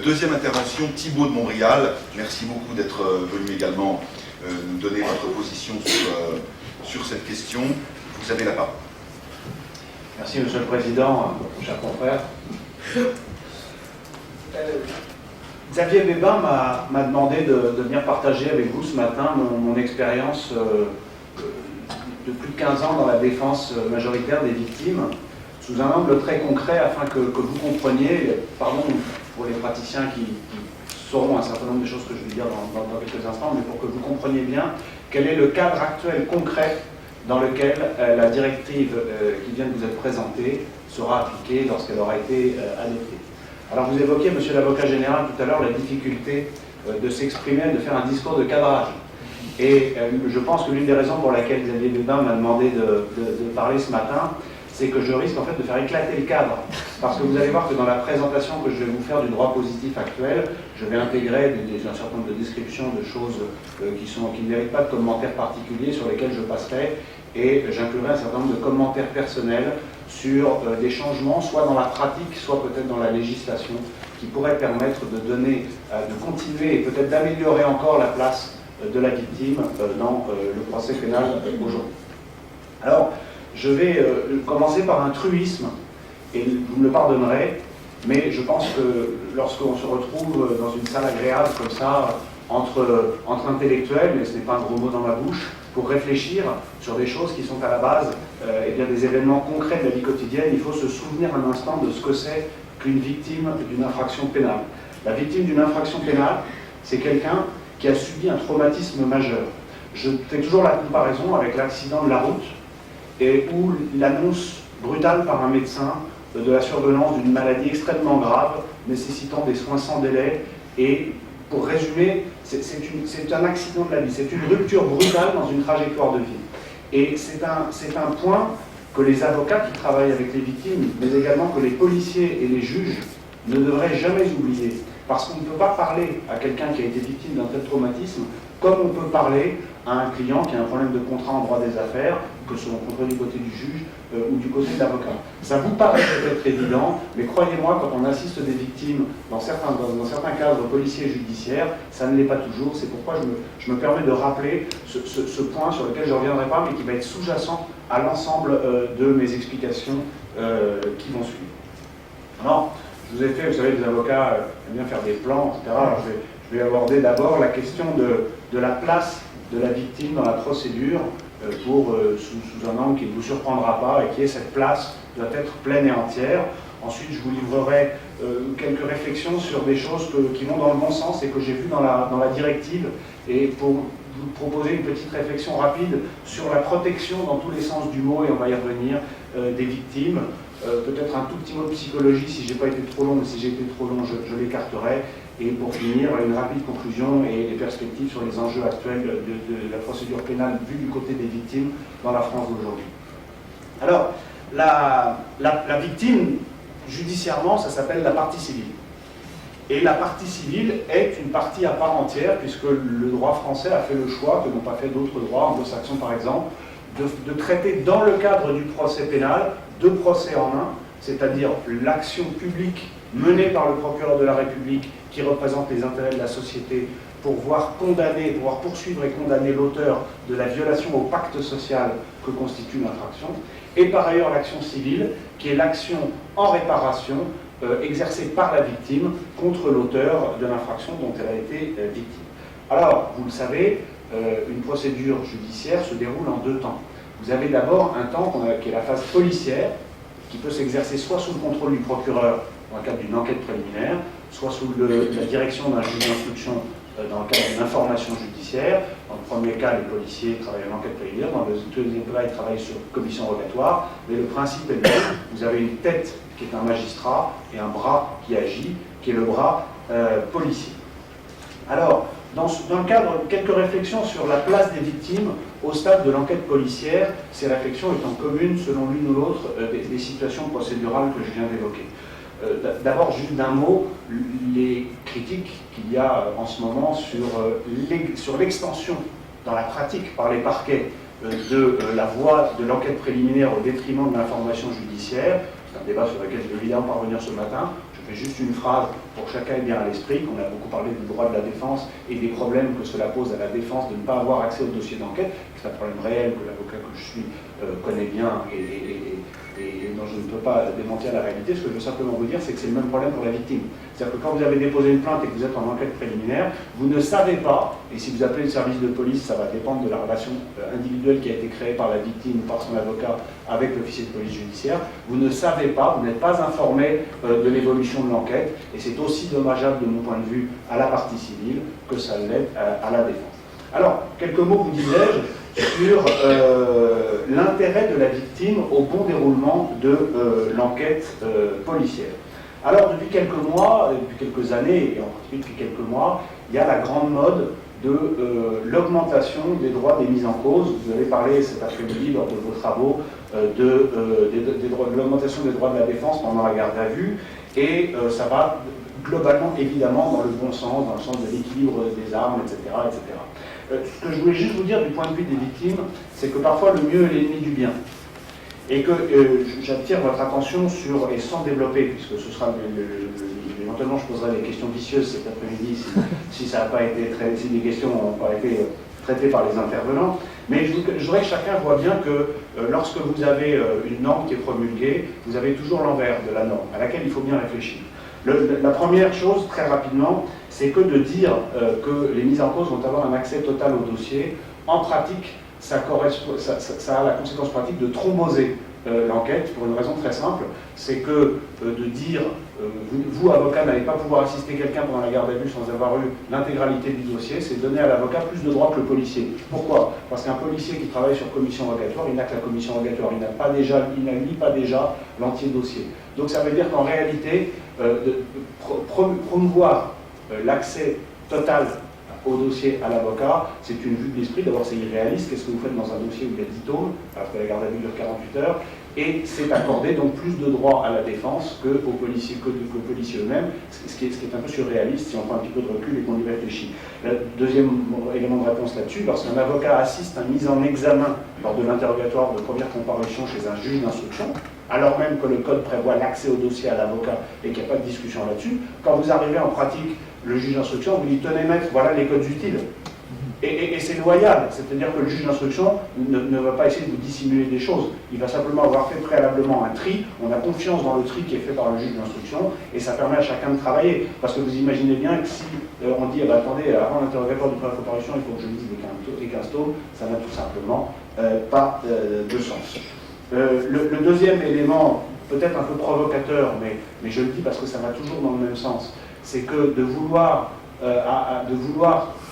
Deuxième intervention, Thibaut de Montréal. Merci beaucoup d'être venu également nous donner votre position sur cette question. Vous avez la parole. Merci Monsieur le Président, chers confrères. Xavier Bébin m'a demandé de venir partager avec vous ce matin mon expérience de plus de 15 ans dans la défense majoritaire des victimes, sous un angle très concret afin que vous compreniez, pardon pour les praticiens qui sauront un certain nombre de choses que je vais dire dans quelques instants, mais pour que vous compreniez bien quel est le cadre actuel concret dans lequel la directive qui vient de vous être présentée sera appliquée lorsqu'elle aura été adoptée. Alors vous évoquiez, Monsieur l'avocat général, tout à l'heure, la difficulté de s'exprimer, de faire un discours de cadrage. Et je pense que l'une des raisons pour laquelle Xavier Bébin m'a demandé de parler ce matin, c'est que je risque en fait de faire éclater le cadre. Parce que vous allez voir que dans la présentation que je vais vous faire du droit positif actuel, je vais intégrer un certain nombre de descriptions de choses qui ne méritent pas de commentaires particuliers sur lesquels je passerai, et j'inclurai un certain nombre de commentaires personnels sur des changements, soit dans la pratique, soit peut-être dans la législation, qui pourraient permettre de donner, de continuer et peut-être d'améliorer encore la place de la victime dans le procès pénal aujourd'hui. Alors, je vais commencer par un truisme, et vous me le pardonnerez, mais je pense que lorsqu'on se retrouve dans une salle agréable comme ça, entre intellectuels, mais ce n'est pas un gros mot dans ma bouche, pour réfléchir sur des choses qui sont à la base eh bien des événements concrets de la vie quotidienne, il faut se souvenir un instant de ce que c'est qu'une victime d'une infraction pénale. La victime d'une infraction pénale, c'est quelqu'un qui a subi un traumatisme majeur. Je fais toujours la comparaison avec l'accident de la route, et où l'annonce brutale par un médecin de la survenance d'une maladie extrêmement grave, nécessitant des soins sans délai, et pour résumer, c'est un accident de la vie, c'est une rupture brutale dans une trajectoire de vie. Et c'est un point que les avocats qui travaillent avec les victimes, mais également que les policiers et les juges ne devraient jamais oublier. Parce qu'on ne peut pas parler à quelqu'un qui a été victime d'un tel traumatisme comme on peut parler à un client qui a un problème de contrat en droit des affaires, que ce soit du côté du juge ou du côté de l'avocat. Ça vous paraît peut-être évident, mais croyez-moi, quand on assiste des victimes dans certains cadres policiers et judiciaires, ça ne l'est pas toujours. C'est pourquoi je me permets de rappeler ce point sur lequel je ne reviendrai pas, mais qui va être sous-jacent à l'ensemble de mes explications qui vont suivre. Alors, je vous ai fait, vous savez, les avocats aiment bien faire des plans, etc. Alors, je vais aborder d'abord la question de la place de la victime dans la procédure sous un angle qui ne vous surprendra pas, et qui est cette place doit être pleine et entière. Ensuite, je vous livrerai quelques réflexions sur des choses qui vont dans le bon sens et que j'ai vues dans la directive, et pour vous proposer une petite réflexion rapide sur la protection dans tous les sens du mot, et on va y revenir, des victimes. Peut-être un tout petit mot de psychologie si je n'ai pas été trop long, mais si j'ai été trop long, je l'écarterai. Et pour finir, une rapide conclusion et des perspectives sur les enjeux actuels de la procédure pénale vue du côté des victimes dans la France d'aujourd'hui. Alors, la victime, judiciairement, ça s'appelle la partie civile. Et la partie civile est une partie à part entière, puisque le droit français a fait le choix, que n'ont pas fait d'autres droits, anglo-saxons par exemple, de traiter dans le cadre du procès pénal deux procès en un, c'est-à-dire l'action publique menée par le procureur de la République qui représente les intérêts de la société pour pouvoir poursuivre et condamner l'auteur de la violation au pacte social que constitue l'infraction, et par ailleurs l'action civile qui est l'action en réparation exercée par la victime contre l'auteur de l'infraction dont elle a été victime. Alors, vous le savez, une procédure judiciaire se déroule en deux temps. Vous avez d'abord un temps qui est la phase policière, qui peut s'exercer soit sous le contrôle du procureur dans le cadre d'une enquête préliminaire, soit sous la direction d'un juge d'instruction dans le cadre d'une information judiciaire. Dans le premier cas, les policiers travaillent en enquête préliminaire, dans le deuxième cas, ils travaillent sur commission rogatoire, mais le principe est le même. Vous avez une tête qui est un magistrat et un bras qui agit, qui est le bras policier. Alors, dans le cadre, quelques réflexions sur la place des victimes au stade de l'enquête policière, ces réflexions étant communes selon l'une ou l'autre des situations procédurales que je viens d'évoquer. D'abord, juste d'un mot, les critiques qu'il y a en ce moment sur l'extension dans la pratique par les parquets de la voie de l'enquête préliminaire au détriment de l'information judiciaire. C'est un débat sur lequel je vais évidemment pas revenir ce matin. Je fais juste une phrase pour que chacun ait bien à l'esprit, qu'on a beaucoup parlé du droit de la défense et des problèmes que cela pose à la défense de ne pas avoir accès au dossier d'enquête. C'est un problème réel que l'avocat que je suis connaît bien et dont je ne peux pas démentir la réalité. Ce que je veux simplement vous dire, c'est que c'est le même problème pour la victime. C'est-à-dire que quand vous avez déposé une plainte et que vous êtes en enquête préliminaire, vous ne savez pas, et si vous appelez le service de police, ça va dépendre de la relation individuelle qui a été créée par la victime ou par son avocat avec l'officier de police judiciaire, vous ne savez pas, vous n'êtes pas informé de l'évolution de l'enquête, et c'est aussi dommageable de mon point de vue à la partie civile que ça l'est à la défense. Alors, quelques mots, vous disais-je, sur l'intérêt de la victime au bon déroulement de l'enquête policière. Alors, depuis quelques mois, depuis quelques années, et en particulier depuis quelques mois, il y a la grande mode de l'augmentation des droits des mises en cause. Vous avez parlé cet après-midi, lors de vos travaux, de l'augmentation des droits de la défense pendant la garde à vue, et ça va globalement, évidemment, dans le bon sens, dans le sens de l'équilibre des armes, etc., etc. Ce que je voulais juste vous dire du point de vue des victimes, c'est que parfois le mieux est l'ennemi du bien. Et que j'attire votre attention sur, et sans développer, puisque ce sera éventuellement je poserai des questions vicieuses cet après-midi si ça n'a pas été si des questions n'ont pas été traitées par les intervenants, mais je voudrais que chacun voit bien que lorsque vous avez une norme qui est promulguée, vous avez toujours l'envers de la norme, à laquelle il faut bien réfléchir. La première chose, très rapidement, c'est que de dire que les mises en cause vont avoir un accès total au dossier. En pratique, ça a la conséquence pratique de thromboser l'enquête pour une raison très simple, c'est que de dire vous, avocat, n'allez pas pouvoir assister quelqu'un pendant la garde à vue sans avoir eu l'intégralité du dossier, c'est donner à l'avocat plus de droits que le policier. Pourquoi? Parce qu'un policier qui travaille sur commission rogatoire, il n'a que la commission rogatoire, il ne lit pas déjà l'entier dossier. Donc ça veut dire qu'en réalité, promouvoir l'accès total au dossier à l'avocat, c'est une vue de l'esprit. D'abord, c'est irréaliste. Qu'est-ce que vous faites dans un dossier où il y a 10 tomes, alors que la garde à vue dure 48 heures, et c'est accorder donc plus de droits à la défense qu'aux policiers eux-mêmes, ce qui est un peu surréaliste si on prend un petit peu de recul et qu'on y réfléchit. Le deuxième élément de réponse là-dessus, lorsqu'un avocat assiste à une mise en examen lors de l'interrogatoire de première comparution chez un juge d'instruction, alors même que le code prévoit l'accès au dossier à l'avocat et qu'il n'y a pas de discussion là-dessus, quand vous arrivez en pratique, le juge d'instruction vous dit « tenez maître, voilà les codes utiles ». Et c'est loyal, c'est-à-dire que le juge d'instruction ne va pas essayer de vous dissimuler des choses, il va simplement avoir fait préalablement un tri, on a confiance dans le tri qui est fait par le juge d'instruction, et ça permet à chacun de travailler, parce que vous imaginez bien que si on dit attendez, avant l'interrogatoire de première comparution, il faut que je lise les 15 tomes, ça n'a tout simplement pas de sens. Le deuxième élément, peut-être un peu provocateur, mais je le dis parce que ça va toujours dans le même sens, c'est que de vouloir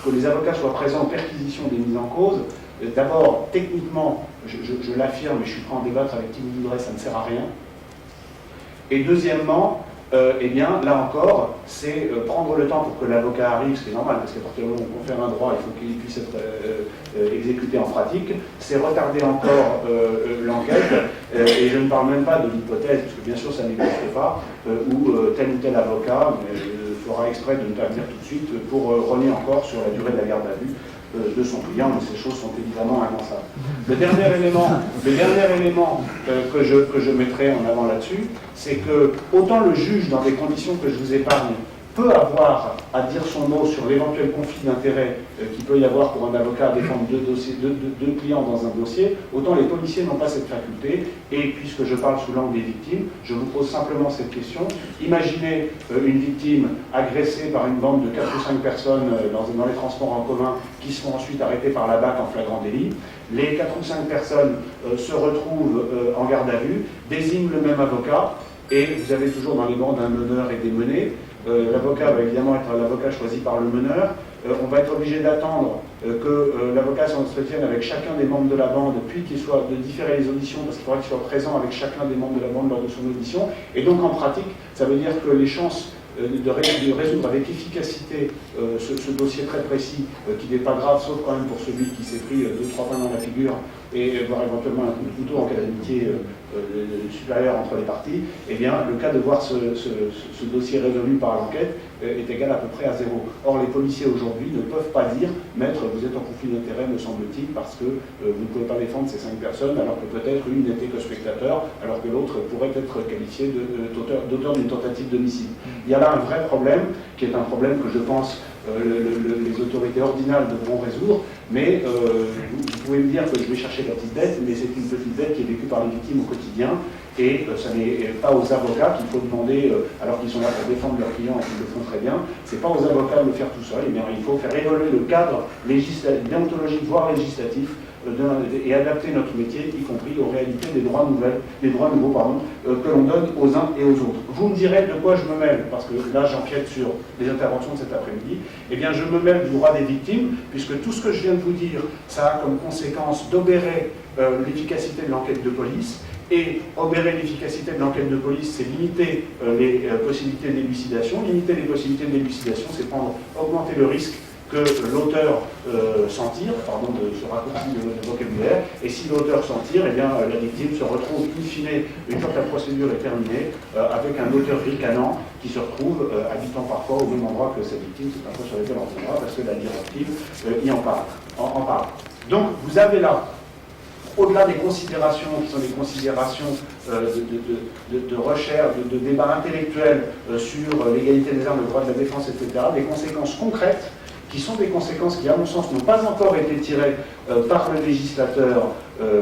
que les avocats soient présents en perquisition des mises en cause, d'abord, techniquement, je l'affirme, et je suis prêt à en débattre avec qui vous voudrez, ça ne sert à rien. Et deuxièmement, eh bien, là encore, c'est prendre le temps pour que l'avocat arrive, ce qui est normal, parce qu'à partir du moment où on confère un droit, il faut qu'il puisse être exécuté en pratique, c'est retarder encore l'enquête, et je ne parle même pas de l'hypothèse, parce que bien sûr ça n'existe pas, où tel ou tel avocat fera exprès de ne pas venir tout de suite pour rogner encore sur la durée de la garde à vue de son client, mais ces choses sont évidemment impensables. Le dernier élément que je mettrai en avant là-dessus, c'est que autant le juge, dans les conditions que je vous épargne, peut avoir à dire son mot sur l'éventuel conflit d'intérêts qu'il peut y avoir pour un avocat à défendre deux clients dans un dossier, autant les policiers n'ont pas cette faculté. Et puisque je parle sous l'angle des victimes, je vous pose simplement cette question. Imaginez une victime agressée par une bande de 4 ou 5 personnes dans les transports en commun qui seront ensuite arrêtées par la BAC en flagrant délit. Les 4 ou 5 personnes se retrouvent en garde à vue, désignent le même avocat, et vous avez toujours dans les bandes un meneur et des menés. L'avocat va évidemment être l'avocat choisi par le meneur. On va être obligé d'attendre que l'avocat s'entretienne avec chacun des membres de la bande, puis de différer les auditions, parce qu'il faudra qu'il soit présent avec chacun des membres de la bande lors de son audition. Et donc en pratique, ça veut dire que les chances de résoudre avec efficacité ce dossier très précis, qui n'est pas grave, sauf quand même pour celui qui s'est pris 2-3 points dans la figure et voire éventuellement un coup de couteau en cas d'amitié supérieure entre les parties, eh bien, le cas de voir ce dossier résolu par l'enquête est égal à peu près à 0. Or, les policiers aujourd'hui ne peuvent pas dire « Maître, vous êtes en conflit d'intérêt, me semble-t-il, parce que vous ne pouvez pas défendre ces 5 personnes, alors que peut-être une n'était que spectateur, alors que l'autre pourrait être qualifié d'auteur d'une tentative d'homicide. » Il y a là un vrai problème, qui est un problème que je pense les autorités ordinales devront résoudre, mais vous pouvez me dire que je vais chercher la petite dette, mais c'est une petite dette qui est vécue par les victimes au quotidien, et ce n'est pas aux avocats qu'il faut demander, alors qu'ils sont là pour défendre leurs clients et qu'ils le font très bien, c'est pas aux avocats de le faire tout seul, et bien il faut faire évoluer le cadre déontologique, voire législatif, et adapter notre métier, y compris aux réalités des droits nouveaux que l'on donne aux uns et aux autres. Vous me direz de quoi je me mêle, parce que là j'empiète sur les interventions de cet après-midi. Eh bien je me mêle du droit des victimes, puisque tout ce que je viens de vous dire, ça a comme conséquence d'obérer l'efficacité de l'enquête de police. Et obérer l'efficacité de l'enquête de police, c'est limiter les possibilités d'élucidation. Limiter les possibilités d'élucidation, c'est augmenter le risque que l'auteur s'en tire, pardon de ce raccourci de vocabulaire, et si l'auteur s'en tire, eh bien la victime se retrouve in fine, une fois que la procédure est terminée, avec un auteur ricanant qui se retrouve habitant parfois au même endroit que sa victime, c'est un peu sur lequel on reviendra, parce que la directive y en parle. Donc vous avez là, au-delà des considérations qui sont des considérations de recherche, de débat intellectuel sur l'égalité des armes, le droit de la défense, etc., des conséquences concrètes qui sont des conséquences qui, à mon sens, n'ont pas encore été tirées par le législateur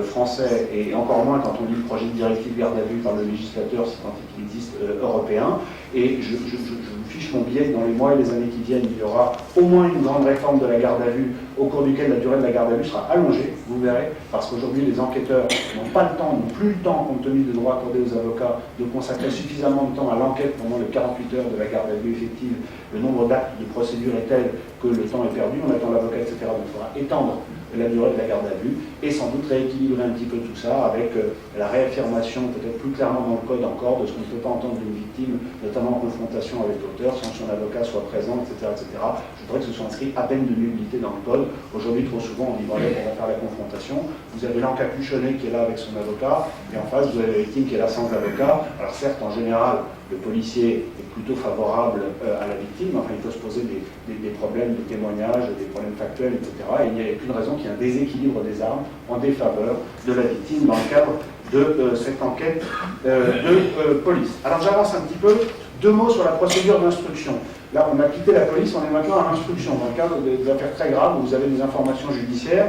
français, et encore moins quand on lit le projet de directive garde à vue par le législateur, si tant est qu'il existe, européen. Et je vous fiche mon billet que dans les mois et les années qui viennent, il y aura au moins une grande réforme de la garde à vue, au cours duquel la durée de la garde à vue sera allongée, vous verrez, parce qu'aujourd'hui les enquêteurs n'ont pas le temps, n'ont plus le temps, compte tenu des droits accordés aux avocats, de consacrer suffisamment de temps à l'enquête pendant les 48 heures de la garde à vue effective. Le nombre d'actes de procédure est tel que le temps est perdu, on attend l'avocat, etc. Donc il faudra étendre la durée de la garde à vue et sans doute rééquilibrer un petit peu tout ça avec la réaffirmation, peut-être plus clairement dans le code encore, de ce qu'on ne peut pas entendre d'une victime, notamment en confrontation avec l'auteur, sans que son avocat soit présent, etc., etc. Je voudrais que ce soit inscrit à peine de nullité dans le code. Aujourd'hui, trop souvent, on dit voilà, on va faire la confrontation. Vous avez l'encapuchonné qui est là avec son avocat, et en face, vous avez la victime qui est là sans avocat. Alors certes, en général, le policier est plutôt favorable à la victime, enfin il faut se poser des problèmes de témoignage, des problèmes factuels, etc. Et il n'y a aucune raison qu'il y ait un déséquilibre des armes en défaveur de la victime dans le cadre de cette enquête de police. Alors j'avance un petit peu, 2 mots sur la procédure d'instruction. Là on a quitté la police, on est maintenant à l'instruction, dans le cadre des affaires très graves où vous avez des informations judiciaires.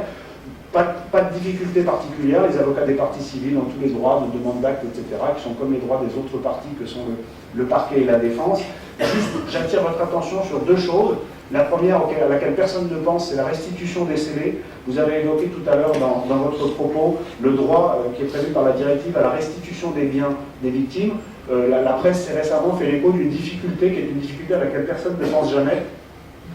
Pas de difficulté particulière, les avocats des parties civiles ont tous les droits de demande d'actes, etc., qui sont comme les droits des autres parties que sont le parquet et la défense. Juste, j'attire votre attention sur 2 choses. La première, à laquelle personne ne pense, c'est la restitution des scellés. Vous avez évoqué tout à l'heure dans votre propos le droit qui est prévu par la directive à la restitution des biens des victimes. La presse s'est récemment fait l'écho d'une difficulté qui est une difficulté à laquelle personne ne pense jamais,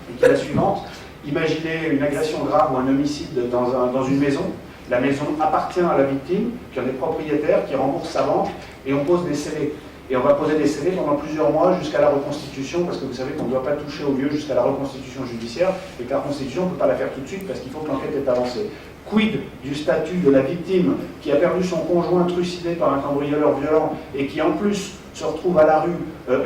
et qui est la suivante. Imaginez une agression grave ou un homicide dans une maison. La maison appartient à la victime, qui en est propriétaire, qui rembourse sa banque, et on pose des scellés. Et on va poser des scellés pendant plusieurs mois jusqu'à la reconstitution, parce que vous savez qu'on ne doit pas toucher au lieu jusqu'à la reconstitution judiciaire, et que la reconstitution, on ne peut pas la faire tout de suite parce qu'il faut que l'enquête ait avancé. Quid du statut de la victime qui a perdu son conjoint trucidé par un cambrioleur violent et qui en plus se retrouve à la rue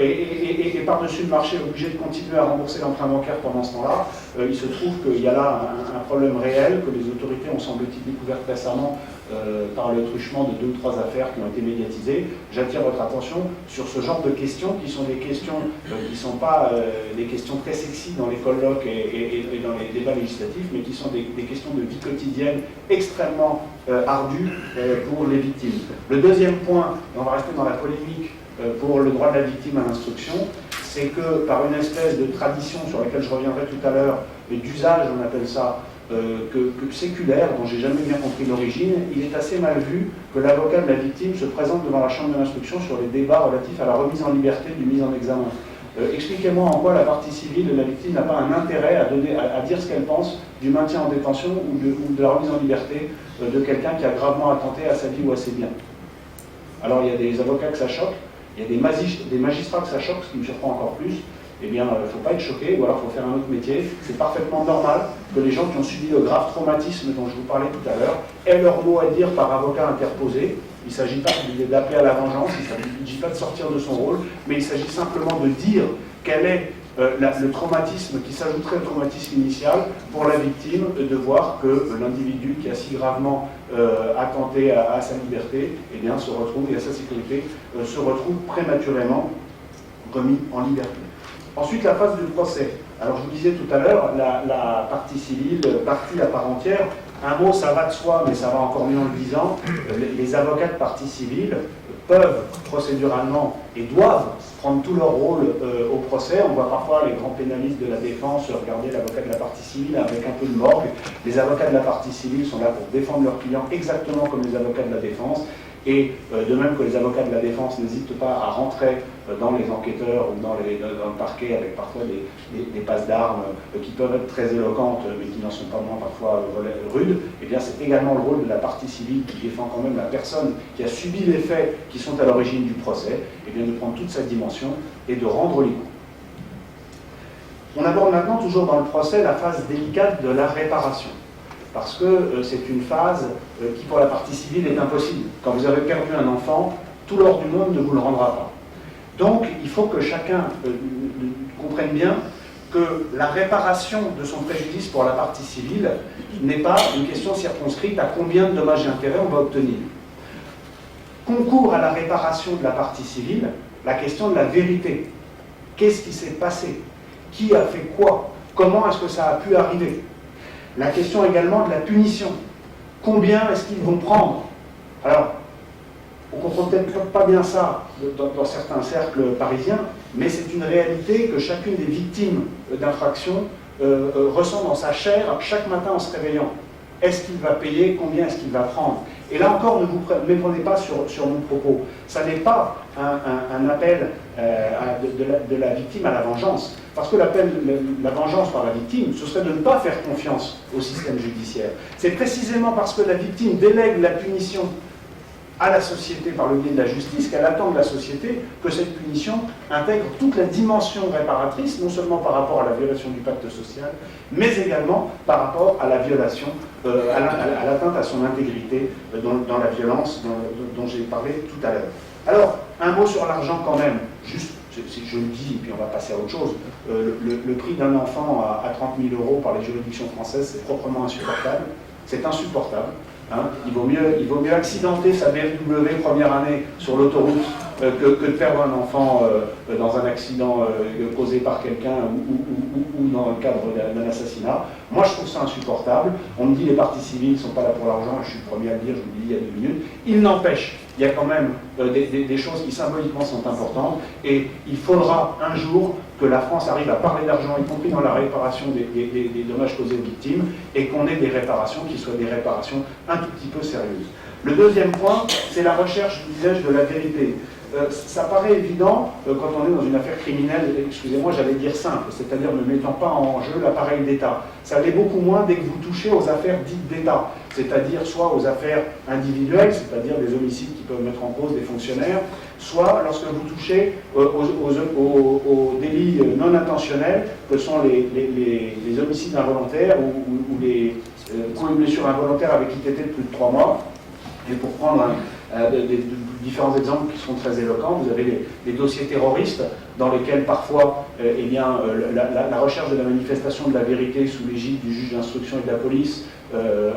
et par-dessus le marché obligé de continuer à rembourser l'emprunt bancaire pendant ce temps-là. Il se trouve qu'il y a là un problème réel que les autorités ont semble-t-il découvert récemment par le truchement de 2 ou 3 affaires qui ont été médiatisées. J'attire votre attention sur ce genre de questions qui sont des questions qui ne sont pas des questions très sexy dans les colloques et dans les débats législatifs, mais qui sont des questions de vie quotidienne extrêmement ardues pour les victimes. Le deuxième point, et on va rester dans la polémique pour le droit de la victime à l'instruction, c'est que par une espèce de tradition sur laquelle je reviendrai tout à l'heure, et d'usage, on appelle ça, que séculaire, dont j'ai jamais bien compris l'origine, il est assez mal vu que l'avocat de la victime se présente devant la chambre de l'instruction sur les débats relatifs à la remise en liberté du mise en examen. Expliquez-moi en quoi la partie civile de la victime n'a pas un intérêt à dire ce qu'elle pense du maintien en détention ou de la remise en liberté de quelqu'un qui a gravement attenté à sa vie ou à ses biens. Alors il y a des avocats que ça choque, il y a des magistrats que ça choque, ce qui me surprend encore plus, eh bien, il ne faut pas être choqué, ou alors il faut faire un autre métier. C'est parfaitement normal que les gens qui ont subi le grave traumatisme dont je vous parlais tout à l'heure aient leur mot à dire par avocat interposé. Il ne s'agit pas d'appeler à la vengeance, il ne s'agit pas de sortir de son rôle, mais il s'agit simplement de dire quel est le traumatisme qui s'ajouterait au traumatisme initial pour la victime, de voir que l'individu qui a si gravement attenté à sa liberté, eh bien, se retrouve, et à sa sécurité, se retrouve prématurément remis en liberté. Ensuite, la phase du procès. Alors, je vous disais tout à l'heure, la partie civile, partie à part entière, un mot, ça va de soi, mais ça va encore mieux en le disant, les avocats de partie civile peuvent procéduralement et doivent prendre tout leur rôle au procès. On voit parfois les grands pénalistes de la défense regarder l'avocat de la partie civile avec un peu de morgue. Les avocats de la partie civile sont là pour défendre leurs clients exactement comme les avocats de la défense. Et de même que les avocats de la défense n'hésitent pas à rentrer dans les enquêteurs ou dans le parquet avec parfois des passes d'armes qui peuvent être très éloquentes mais qui n'en sont pas moins parfois rudes, eh bien c'est également le rôle de la partie civile qui défend quand même la personne qui a subi les faits qui sont à l'origine du procès, eh bien de prendre toute cette dimension et de rendre les coups. On aborde maintenant toujours dans le procès la phase délicate de la réparation. Parce que c'est une phase qui, pour la partie civile, est impossible. Quand vous avez perdu un enfant, tout l'or du monde ne vous le rendra pas. Donc, il faut que chacun comprenne bien que la réparation de son préjudice pour la partie civile n'est pas une question circonscrite à combien de dommages et intérêts on va obtenir. Concourt à la réparation de la partie civile la question de la vérité. Qu'est-ce qui s'est passé? Qui a fait quoi? Comment est-ce que ça a pu arriver? La question également de la punition. Combien est-ce qu'ils vont prendre? Alors, on ne comprend peut-être pas bien ça dans certains cercles parisiens, mais c'est une réalité que chacune des victimes d'infractions ressent dans sa chair chaque matin en se réveillant. Est-ce qu'il va payer? Combien est-ce qu'il va prendre? Et là encore, ne vous méprenez pas sur mon propos. Ça n'est pas un appel de la victime à la vengeance. Parce que la vengeance par la victime, ce serait de ne pas faire confiance au système judiciaire. C'est précisément parce que la victime délègue la punition à la société par le biais de la justice, qu'elle attend de la société que cette punition intègre toute la dimension réparatrice, non seulement par rapport à la violation du pacte social, mais également par rapport à la violation, à l'atteinte à son intégrité dans la violence dont j'ai parlé tout à l'heure. Alors, un mot sur l'argent quand même, juste, je le dis, et puis on va passer à autre chose. Le prix d'un enfant à 30 000 € par les juridictions françaises, c'est proprement insupportable. C'est insupportable. Hein. Il vaut mieux accidenter sa BMW première année sur l'autoroute que de perdre un enfant dans un accident causé par quelqu'un ou dans le cadre d'un assassinat. Moi, je trouve ça insupportable. On me dit les parties civiles ne sont pas là pour l'argent, je suis le premier à le dire, je vous le dis il y a 2 minutes. Il n'empêche, il y a quand même des choses qui symboliquement sont importantes, et il faudra un jour que la France arrive à parler d'argent, y compris dans la réparation des dommages causés aux victimes, et qu'on ait des réparations qui soient des réparations un tout petit peu sérieuses. Le deuxième point, c'est la recherche, disais-je, de la vérité. Ça paraît évident quand on est dans une affaire criminelle, excusez-moi, j'allais dire simple, c'est-à-dire ne mettant pas en jeu l'appareil d'État. Ça l'est beaucoup moins dès que vous touchez aux affaires dites d'État, c'est-à-dire soit aux affaires individuelles, c'est-à-dire des homicides qui peuvent mettre en cause des fonctionnaires, soit lorsque vous touchez aux délits non intentionnels, que sont les homicides involontaires ou les coups et blessures involontaires avec ITT de plus de 3 mois. Et pour prendre différents exemples qui sont très éloquents, vous avez les dossiers terroristes dans lesquels parfois la recherche de la manifestation de la vérité sous l'égide du juge d'instruction et de la police,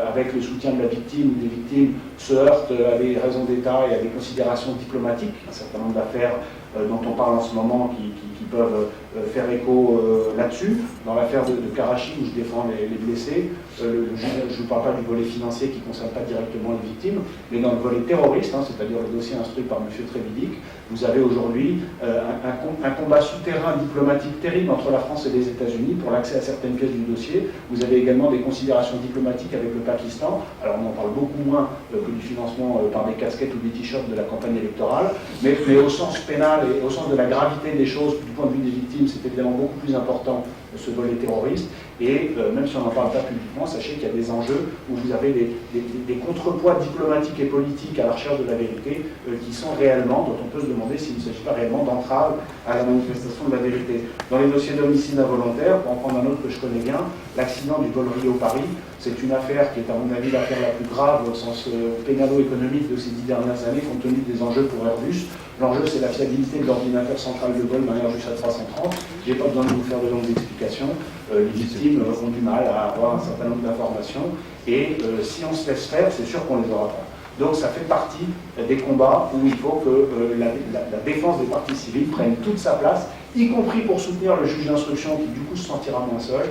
avec le soutien de la victime ou des victimes, se heurte à des raisons d'État et à des considérations diplomatiques. Un certain nombre d'affaires dont on parle en ce moment qui peuvent faire écho là-dessus. Dans l'affaire de Karachi, où je défends les blessés, je ne vous parle pas du volet financier qui ne concerne pas directement les victimes, mais dans le volet terroriste, c'est-à-dire le dossier instruit par M. Trévidic, vous avez aujourd'hui un combat souterrain diplomatique terrible entre la France et les États-Unis pour l'accès à certaines pièces du dossier. Vous avez également des considérations diplomatiques avec le Pakistan. Alors on en parle beaucoup moins que du financement par des casquettes ou des t-shirts de la campagne électorale, mais au sens pénal et au sens de la gravité des choses du point de vue des victimes, c'est évidemment beaucoup plus important ce volet terroriste. Et même si on n'en parle pas publiquement, sachez qu'il y a des enjeux où vous avez des contrepoids diplomatiques et politiques à la recherche de la vérité qui sont réellement, dont on peut se demander s'il ne s'agit pas réellement d'entrave à la manifestation de la vérité. Dans les dossiers d'homicide involontaire, pour en prendre un autre que je connais bien, l'accident du vol Rio-Paris, c'est une affaire qui est à mon avis l'affaire la plus grave au sens pénalo-économique de ces 10 dernières années, compte tenu des enjeux pour Airbus. L'enjeu, c'est la fiabilité de l'ordinateur central de vol d'un Airbus A330. Je n'ai pas besoin de vous faire de longues explications. Les victimes ont du mal à avoir un certain nombre d'informations. Et si on se laisse faire, c'est sûr qu'on ne les aura pas. Donc ça fait partie des combats où il faut que la défense des parties civiles prenne toute sa place, y compris pour soutenir le juge d'instruction qui du coup se sentira moins seul,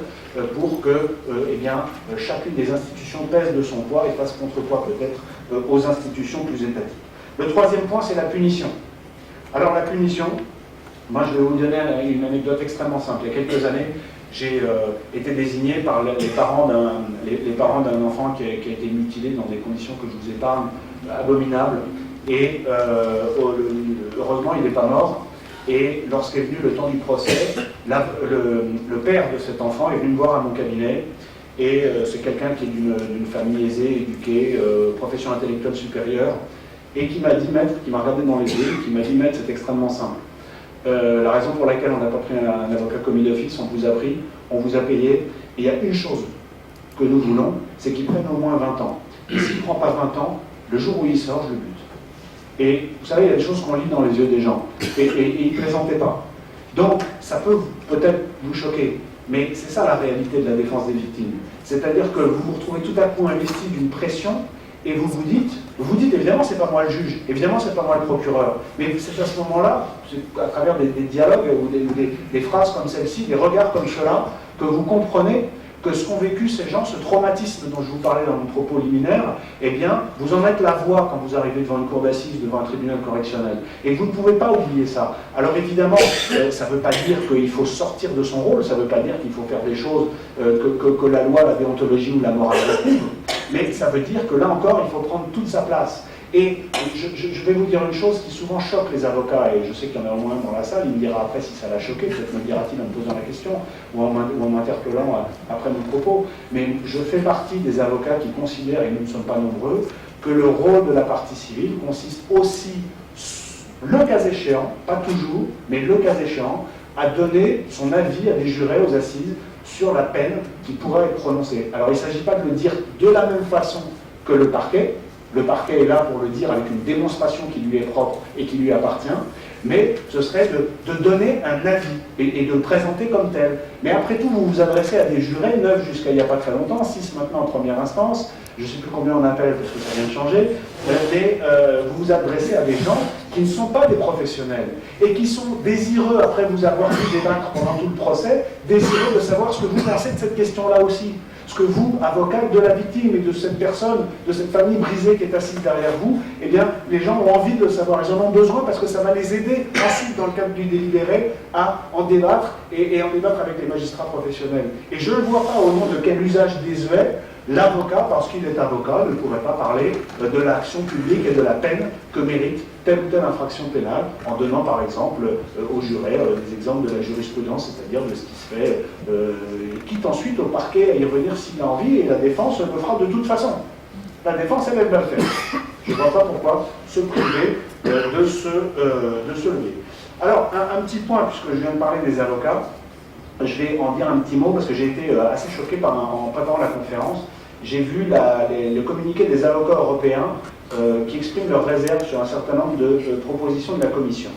pour que chacune des institutions pèse de son poids et fasse contrepoids peut-être aux institutions plus étatiques. Le troisième point, c'est la punition. Alors la punition, moi je vais vous donner une anecdote extrêmement simple. Il y a quelques années, j'ai été désigné par les parents d'un enfant qui a été mutilé dans des conditions que je vous épargne, abominables. Et heureusement, il n'est pas mort. Et lorsqu'est venu le temps du procès, le père de cet enfant est venu me voir à mon cabinet. Et c'est quelqu'un qui est d'une famille aisée, éduquée, profession intellectuelle supérieure, et qui m'a dit, maître, qui m'a regardé dans les yeux, qui m'a dit, maître, c'est extrêmement simple. La raison pour laquelle on n'a pas pris un avocat commis d'office, on vous a pris, on vous a payé, et il y a une chose que nous voulons, c'est qu'il prenne au moins 20 ans. Et s'il ne prend pas 20 ans, le jour où il sort, je le bute. Et vous savez, il y a des choses qu'on lit dans les yeux des gens, et ils ne plaisantaient pas. Donc, ça peut peut-être vous choquer, mais c'est ça la réalité de la défense des victimes. C'est-à-dire que vous vous retrouvez tout à coup investi d'une pression, et vous vous dites évidemment c'est pas moi le juge, évidemment c'est pas moi le procureur, mais c'est à ce moment-là, à travers des dialogues ou des phrases comme celle-ci, des regards comme cela, que vous comprenez que ce qu'ont vécu ces gens, ce traumatisme dont je vous parlais dans mon propos liminaire, eh bien, vous en êtes la voix quand vous arrivez devant une cour d'assises, devant un tribunal correctionnel. Et vous ne pouvez pas oublier ça. Alors évidemment, ça ne veut pas dire qu'il faut sortir de son rôle, ça ne veut pas dire qu'il faut faire des choses que la loi, la déontologie ou la morale réprouvent, mais ça veut dire que là encore, il faut prendre toute sa place. Et je vais vous dire une chose qui souvent choque les avocats, et je sais qu'il y en a au moins dans la salle, il me dira après si ça l'a choqué, peut-être me dira-t-il en me posant la question, ou en m'interpellant après mon propos, mais je fais partie des avocats qui considèrent, et nous ne sommes pas nombreux, que le rôle de la partie civile consiste aussi, le cas échéant, pas toujours, mais le cas échéant, à donner son avis à des jurés aux assises sur la peine qui pourrait être prononcée. Alors il ne s'agit pas de le dire de la même façon que le parquet. Le parquet est là pour le dire avec une démonstration qui lui est propre et qui lui appartient, mais ce serait de donner un avis et de le présenter comme tel. Mais après tout, vous vous adressez à des jurés, 9 jusqu'à il n'y a pas très longtemps, 6 maintenant en première instance, je ne sais plus combien on appelle parce que ça vient de changer, mais vous vous adressez à des gens qui ne sont pas des professionnels et qui sont désireux, après vous avoir vu débattre pendant tout le procès, désireux de savoir ce que vous pensez de cette question-là aussi. Ce que vous, avocat de la victime et de cette personne, de cette famille brisée qui est assise derrière vous, eh bien, les gens ont envie de le savoir, ils en ont besoin parce que ça va les aider ensuite, dans le cadre du délibéré, à en débattre et en débattre avec les magistrats professionnels. Et je ne vois pas au nom de quel usage désuet l'avocat, parce qu'il est avocat, ne pourrait pas parler de l'action publique et de la peine que mérite telle ou telle infraction pénale, en donnant par exemple aux jurés des exemples de la jurisprudence, c'est-à-dire de ce qui se fait, quitte ensuite au parquet à y revenir s'il a envie, et la défense le fera de toute façon. La défense, elle va le faire. Je ne vois pas pourquoi se priver de ce levier. Alors, un petit point, puisque je viens de parler des avocats, je vais en dire un petit mot, parce que j'ai été assez choqué en préparant la conférence. J'ai vu le communiqué des avocats européens qui expriment leurs réserves sur un certain nombre de propositions de la Commission.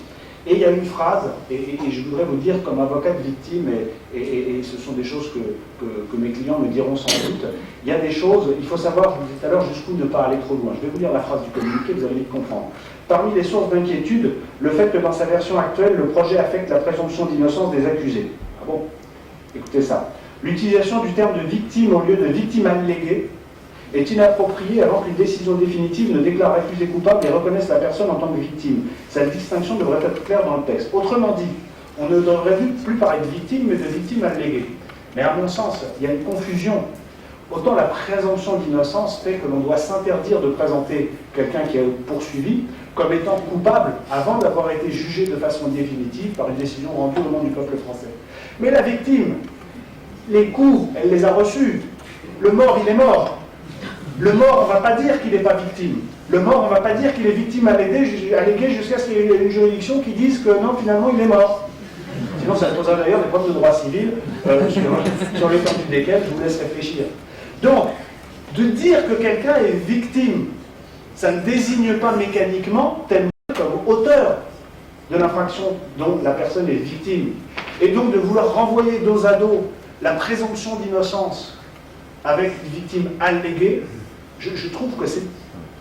Et il y a une phrase, et je voudrais vous dire comme avocat de victime, et ce sont des choses que mes clients me diront sans doute, il y a des choses, il faut savoir, je vous disais tout à l'heure, jusqu'où ne pas aller trop loin. Je vais vous lire la phrase du communiqué, vous allez vite comprendre. Parmi les sources d'inquiétude, le fait que dans sa version actuelle, le projet affecte la présomption d'innocence des accusés. Ah bon? Écoutez ça. L'utilisation du terme de victime au lieu de victime alléguée est inappropriée avant qu'une décision définitive ne déclare l'accusé coupable et reconnaisse la personne en tant que victime. Cette distinction devrait être claire dans le texte. Autrement dit, on ne devrait plus parler de victime, mais de victime alléguée. Mais à mon sens, il y a une confusion. Autant la présomption d'innocence fait que l'on doit s'interdire de présenter quelqu'un qui est poursuivi comme étant coupable avant d'avoir été jugé de façon définitive par une décision rendue au nom du peuple français. Mais la victime, les coups, elle les a reçus. Le mort, il est mort. Le mort, on ne va pas dire qu'il n'est pas victime. Le mort, on ne va pas dire qu'il est victime alléguée jusqu'à ce qu'il y ait une juridiction qui dise que non, finalement, il est mort. Sinon, ça posera d'ailleurs des problèmes de droit civil sur l'étendue desquels je vous laisse réfléchir. Donc, de dire que quelqu'un est victime, ça ne désigne pas mécaniquement tellement comme auteur de l'infraction dont la personne est victime. Et donc de vouloir renvoyer dos à dos la présomption d'innocence avec une victime alléguée, je trouve que c'est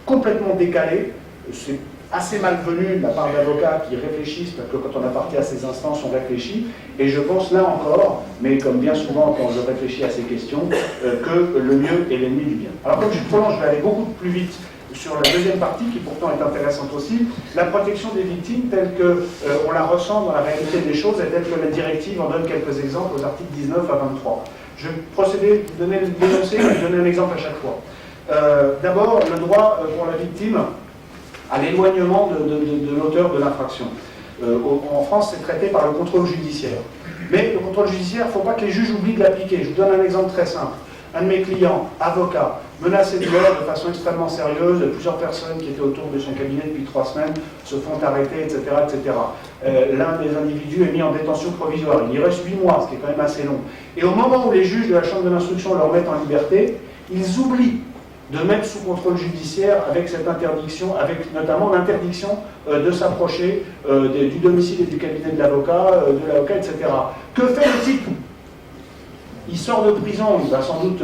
complètement décalé, c'est assez malvenu de la part d'avocats qui réfléchissent, parce que quand on a parti à ces instances, on réfléchit, et je pense là encore, mais comme bien souvent quand je réfléchis à ces questions, que le mieux est l'ennemi du bien. Alors comme je suis trop lent, je vais aller beaucoup plus vite sur la deuxième partie, qui pourtant est intéressante aussi, la protection des victimes telle qu'on la ressent dans la réalité des choses, et telle que la directive en donne quelques exemples aux articles 19 à 23. Je vais procéder, donner le dénoncé, et donner un exemple à chaque fois. D'abord, le droit pour la victime à l'éloignement de l'auteur de l'infraction. En France, c'est traité par le contrôle judiciaire. Mais le contrôle judiciaire, il ne faut pas que les juges oublient de l'appliquer. Je vous donne un exemple très simple. Un de mes clients, avocat, menacé de mort de façon extrêmement sérieuse, plusieurs personnes qui étaient autour de son cabinet depuis 3 semaines se font arrêter, etc. etc. L'un des individus est mis en détention provisoire. Il y reste 8 mois, ce qui est quand même assez long. Et au moment où les juges de la chambre de l'instruction le remettent en liberté, ils oublient de mettre sous contrôle judiciaire avec cette interdiction, avec notamment l'interdiction de s'approcher du domicile et du cabinet de l'avocat, etc. Que fait le type? Il sort de prison, il va sans doute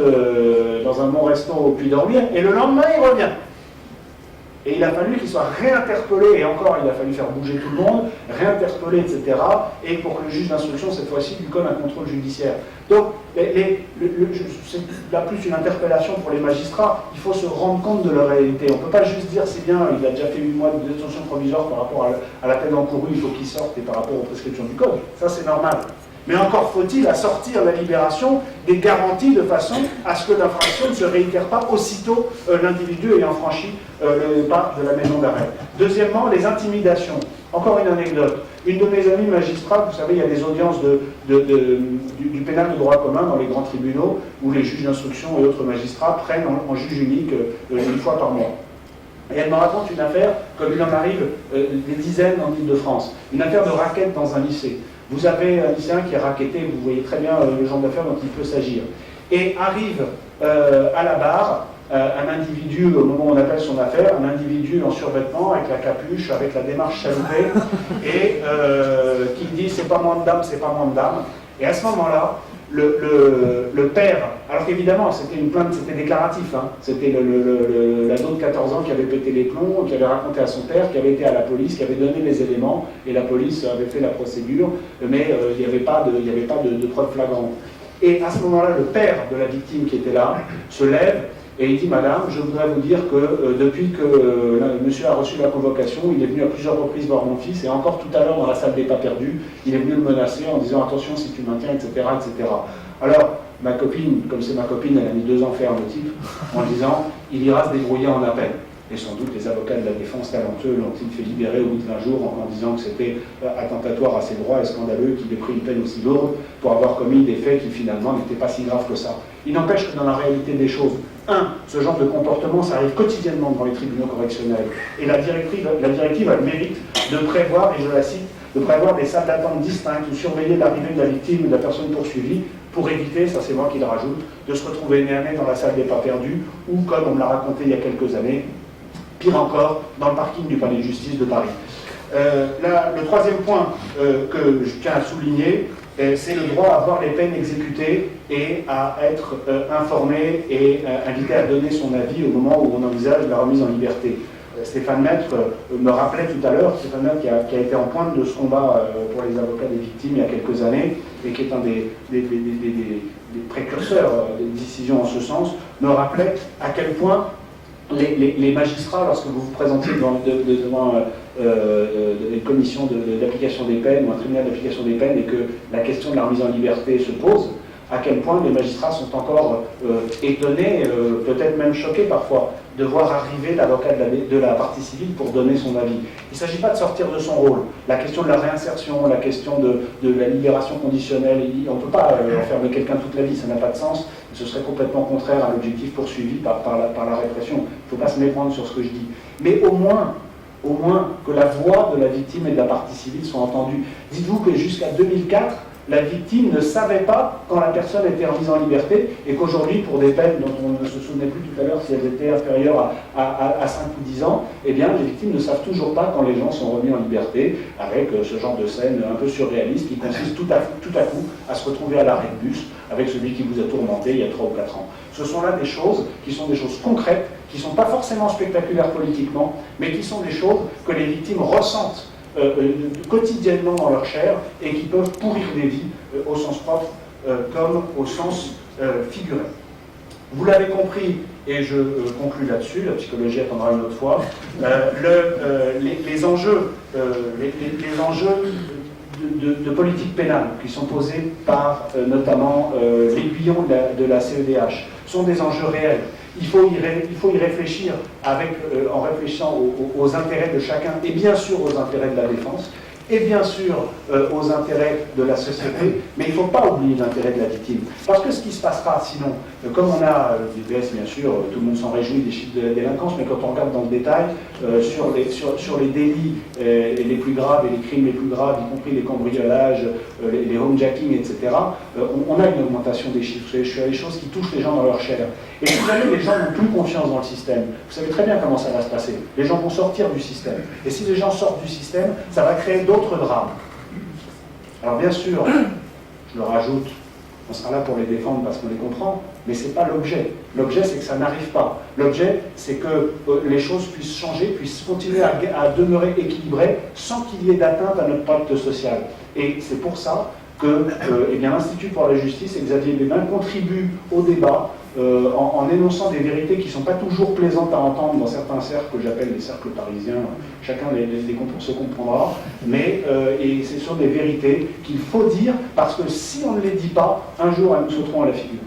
dans un bon resto au Puy dormir, et le lendemain il revient. Et il a fallu qu'il soit réinterpellé, et encore il a fallu faire bouger tout le monde, réinterpellé, etc. Et pour que le juge d'instruction, cette fois-ci, lui colle un contrôle judiciaire. Donc, c'est là plus une interpellation pour les magistrats, il faut se rendre compte de leur réalité. On ne peut pas juste dire c'est bien, il a déjà fait 8 mois de détention provisoire par rapport à la peine encourue, il faut qu'il sorte, et par rapport aux prescriptions du code. Ça c'est normal. Mais encore faut-il à sortir la libération des garanties de façon à ce que l'infraction ne se réitère pas aussitôt l'individu ayant franchi le pas de la maison d'arrêt. Deuxièmement, les intimidations. Encore une anecdote. Une de mes amies magistrats, vous savez, il y a des audiences du pénal de droit commun dans les grands tribunaux où les juges d'instruction et autres magistrats prennent en juge unique une fois par mois. Et elle me raconte une affaire, comme il en arrive des dizaines en Ile-de-France. Une affaire de raquette dans un lycée. Vous avez un lycéen qui est racketté, vous voyez très bien le genre d'affaires dont il peut s'agir. Et arrive à la barre un individu, au moment où on appelle son affaire, un individu en survêtement, avec la capuche, avec la démarche chaloupée, et qui dit « c'est pas moins de dames, c'est pas moins de dames ». Et à ce moment-là, le père, alors qu'évidemment c'était une plainte, c'était déclaratif, hein, c'était l'ado de 14 ans qui avait pété les plombs, qui avait raconté à son père, qui avait été à la police, qui avait donné les éléments, et la police avait fait la procédure, mais il n'y avait pas de preuve flagrante. Et à ce moment-là, le père de la victime qui était là se lève et il dit « Madame, je voudrais vous dire que depuis que monsieur a reçu la convocation, il est venu à plusieurs reprises voir mon fils, et encore tout à l'heure dans la salle des pas perdus, il est venu le menacer en disant « Attention si tu maintiens, etc. etc. » Alors, ma copine, comme c'est ma copine, elle a mis 2 ans ferme au type, en disant « Il ira se débrouiller en appel ». Et sans doute les avocats de la défense talentueux l'ont-ils fait libérer au bout de 20 jours en disant que c'était attentatoire à ses droits et scandaleux qu'il ait pris une peine aussi lourde pour avoir commis des faits qui finalement n'étaient pas si graves que ça. Il n'empêche que dans la réalité des choses, ce genre de comportement, ça arrive quotidiennement dans les tribunaux correctionnels. Et la directive a le mérite de prévoir, et je la cite, de prévoir des salles d'attente distinctes ou surveiller l'arrivée de la victime ou de la personne poursuivie pour éviter, ça c'est moi qui le rajoute, de se retrouver nez à nez dans la salle des pas perdus ou, comme on me l'a raconté il y a quelques années, pire encore, dans le parking du palais de justice de Paris. Le troisième point que je tiens à souligner, c'est le droit à voir les peines exécutées et à être informé et invité à donner son avis au moment où on envisage la remise en liberté. Stéphane Maître me rappelait tout à l'heure, Stéphane Maître qui a été en pointe de ce combat pour les avocats des victimes il y a quelques années et qui est un des précurseurs des décisions en ce sens, me rappelait à quel point les magistrats, lorsque vous vous présentez devant une commission d'application des peines ou un tribunal d'application des peines et que la question de la remise en liberté se pose, à quel point les magistrats sont encore étonnés, peut-être même choqués parfois, de voir arriver l'avocat de la partie civile pour donner son avis. Il ne s'agit pas de sortir de son rôle. La question de la réinsertion, la question de la libération conditionnelle, on ne peut pas enfermer quelqu'un toute la vie, ça n'a pas de sens. Ce serait complètement contraire à l'objectif poursuivi par la répression. Il ne faut pas se méprendre sur ce que je dis. Mais au moins que la voix de la victime et de la partie civile soit entendue. Dites-vous que jusqu'à 2004, la victime ne savait pas quand la personne était remise en liberté et qu'aujourd'hui, pour des peines dont on ne se souvenait plus tout à l'heure si elles étaient inférieures à 5 ou 10 ans, eh bien, les victimes ne savent toujours pas quand les gens sont remis en liberté avec ce genre de scène un peu surréaliste qui consiste tout à coup à se retrouver à l'arrêt de bus avec celui qui vous a tourmenté il y a 3 ou 4 ans. Ce sont là des choses qui sont des choses concrètes, qui ne sont pas forcément spectaculaires politiquement, mais qui sont des choses que les victimes ressentent quotidiennement dans leur chair et qui peuvent pourrir des vies au sens propre comme au sens figuré. Vous l'avez compris, et je conclus là-dessus, la psychologie attendra une autre fois, les enjeux de politique pénale qui sont posés par notamment l'aiguillon de la CEDH sont des enjeux réels. Il faut y réfléchir en réfléchissant aux intérêts de chacun et bien sûr aux intérêts de la défense et bien sûr aux intérêts de la société, mais il ne faut pas oublier l'intérêt de la victime. Parce que ce qui se passera sinon, comme on a des baisses bien sûr, tout le monde s'en réjouit des chiffres de la délinquance, mais quand on regarde dans le détail, sur les délits les plus graves et les crimes les plus graves, y compris les cambriolages, les homejacking, etc., on a une augmentation des chiffres sur les choses qui touchent les gens dans leur chair. Et si jamais les gens n'ont plus confiance dans le système, vous savez très bien comment ça va se passer. Les gens vont sortir du système. Et si les gens sortent du système, ça va créer d'autres drames. Alors bien sûr, je le rajoute, on sera là pour les défendre parce qu'on les comprend, mais ce n'est pas l'objet. L'objet, c'est que ça n'arrive pas. L'objet, c'est que les choses puissent changer, puissent continuer à demeurer équilibrées sans qu'il y ait d'atteinte à notre pacte social. Et c'est pour ça que l'Institut pour la justice et Xavier Bébin contribuent au débat en énonçant des vérités qui ne sont pas toujours plaisantes à entendre dans certains cercles que j'appelle les cercles parisiens, chacun se comprendra, mais et ce sont des vérités qu'il faut dire parce que si on ne les dit pas, un jour elles nous sauteront à la figure.